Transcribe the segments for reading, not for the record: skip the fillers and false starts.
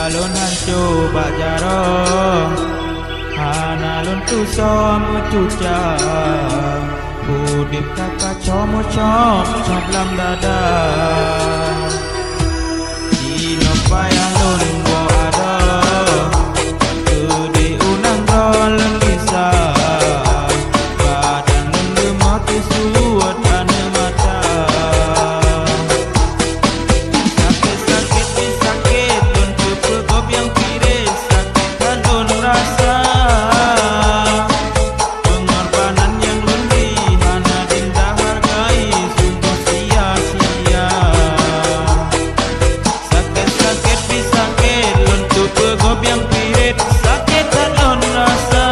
Lon hancur bak jarong Hana lon tu somu cuca Udip kakak como com lam dada Dino payah lon bo ada Kede unang lon bisa Badan lon lemati suat ane mata Sakit-sakit ni sakit lon kepegop yang piris Sakit kan lon rasa Pengorbanan yang lon di hana dinda hargai Sungguh sia-sia Sakit-sakit ni sakit lon kepegop yang piris Sakit kan lon rasa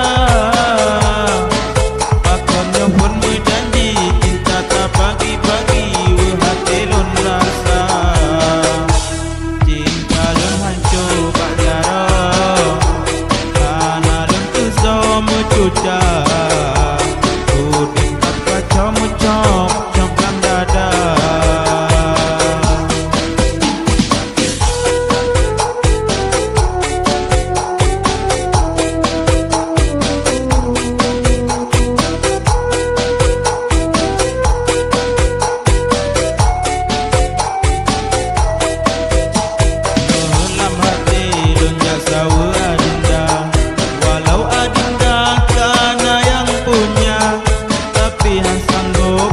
Pakonnya pun berjanji Cinta tak bagi-bagi Hati lon rasa Cinta lon hancur bak jarong Hana lon tu somu cuca Udip kakak como com lam dada Dalam hati lon jasa adinda Walau adinda kana yang punya Tapi han sanggup